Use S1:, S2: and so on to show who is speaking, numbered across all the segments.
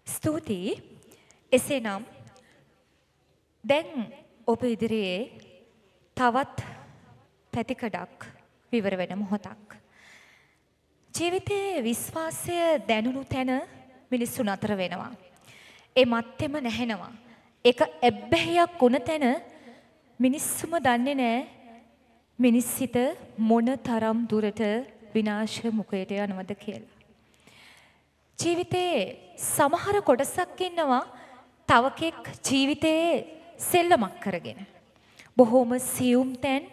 S1: ස්තුතියි. එසේනම් දැන් ඔබ ඉදිරියේ තවත් පැතිකඩක් විවර වෙන මොහොතක්. ජීවිතයේ විශ්වාසය දැනුණු තැන මිනිස්සු නතර වෙනවා. ඒ මත්තෙම නැහෙනවා. ඒක ඇබ්බැහියක් වුණ තැන මිනිස්සුම දන්නේ නැහැ මිනිස් සිත මොන තරම් දුරට විනාශ මුඛයට යනවද කියලා. ජීවිතේ සමහර කොටසක් ඉන්නවා තවකෙක් ජීවිතයේ සෙල්ලමක් කරගෙන. බොහොම සියුම් තැන්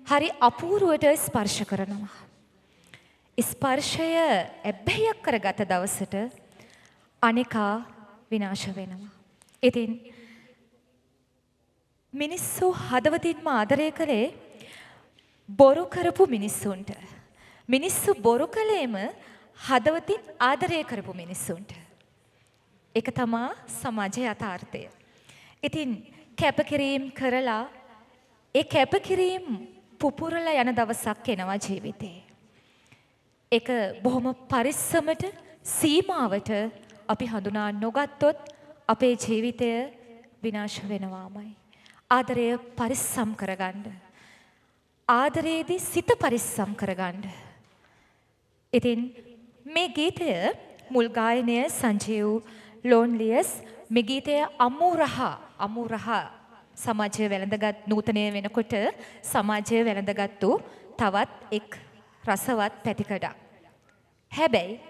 S1: හරි අපූර්වට ස්පර්ශ කරනවා. ස්පර්ශය ඇබ්බැහියක් කරගත දවසට අනිකා විනාශ වෙනවා. ඉතින් මිනිස්සු හදවතින්ම ආදරය කළේ බොරු කරපු මිනිස්සුන්ට. මිනිස්සු බොරු කළේම හදවතින් ආදරය කරපු මිනිස්සුන්ට. ඒක තමා සමාජයේ යථාර්ථය. ඉතින් කැපකිරීම කරලා ඒ කැපකිරීම පුපුරලා යන දවසක් එනවා ජීවිතේ. ඒක බොහොම පරිස්සමට සීමාවට අපි හඳුනා නොගත්තොත් අපේ ජීවිතය විනාශ වෙනවාමයි. ආදරය පරිස්සම් කරගන්න. ආදරයේදී සිත පරිස්සම් කරගන්න. ඉතින් මේ ගීතය මුල් ගායනය සංජීව් ලෝන්ලියස් මේ ගීතය අමුරහ සමාජය වැළඳගත් නූතනය වෙනකොට සමාජය වැළඳගත්තු තවත් එක් රසවත් පැතිකඩක්. හැබැයි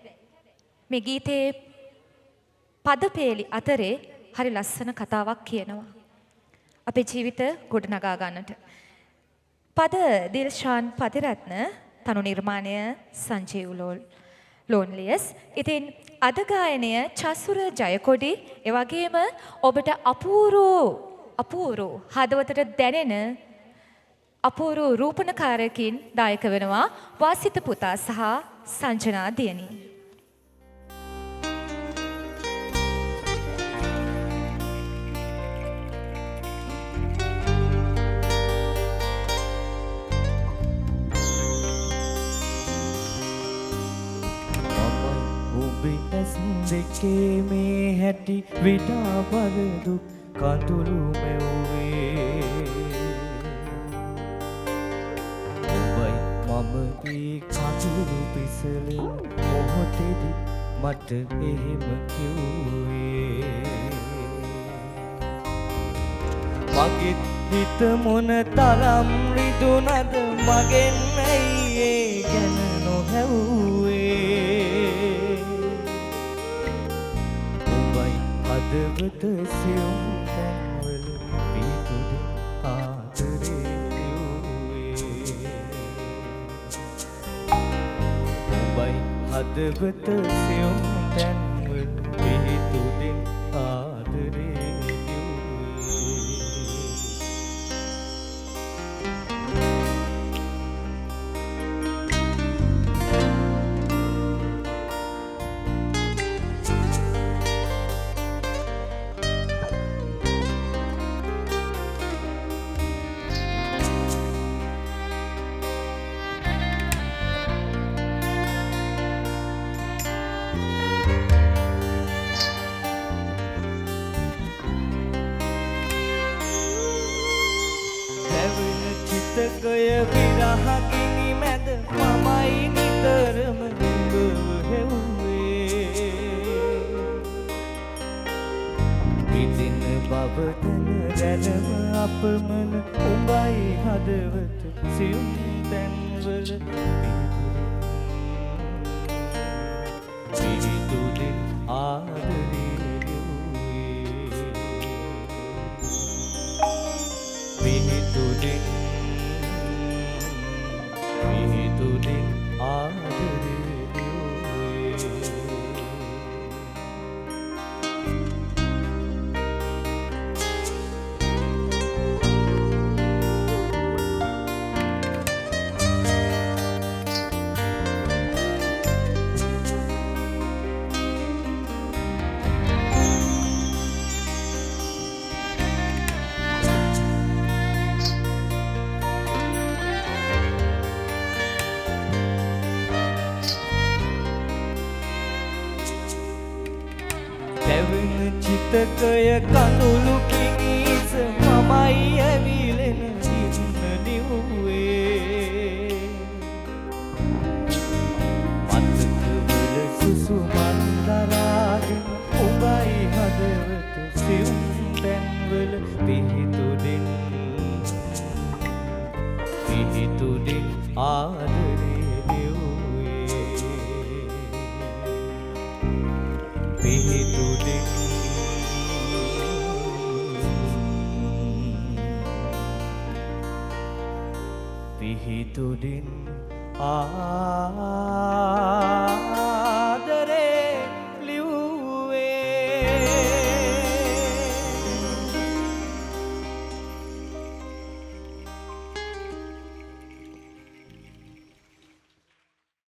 S1: මේ ගීතයේ පදපේලි අතරේ හරි ලස්සන කතාවක් කියනවා. අපේ ජීවිත ගොඩනගා ගන්නට. පද දිල්ෂාන් පතිරත්න, තනු නිර්මාණය සංජීව් ලෝන්ලියස්. ඉතින් අද ගායනය චසුර ජයකොඩි. ඒ වගේම ඔබට අපූරු හදවතට දැනෙන අපූරු රූපණකාරකින් දායක වෙනවා වාසිත පුතා සහ සංජනා දියණී.
S2: දෙකේ මේ හැටි විඩා බරදු කඳුළු මැව්වේ ඔබයි මම ඒ කඳුළු පිසලෙන් මොහොතේදී මට එහෙම කිව්වේ මගෙත් හිත මොන තරම් රිදුනද මගෙන් ඇයි ඒ ගැන නොහැව්වේ හදවත සියුම් තැන්වල පිහිටුද ආදරේ ලියුවේ ඔබයි හදවත සියුම් තැන්වල පිහිටුද ආදරේ චිතකය විරහකිනි මැද මමයි නිතරම නුඹව හෙව්වේ විඳින බව දැන අපමණ උඹයි හදවත සියුම් තැන්වල පිහිටුදින් ආදරේ ලියුවේ පිහිටුදින් ආදරේ මැවෙන චිතකය කඳුළු කිනිස මමයි ඇවිලෙන ඉන්න නිව්වේ මතකවල සුසුමන් දරාගෙන උඹයි හදවත සිවුම් තැන්වල පිහිටුදින් ආදරේ දෙව්වේ පිහිටුදින් ආදරේ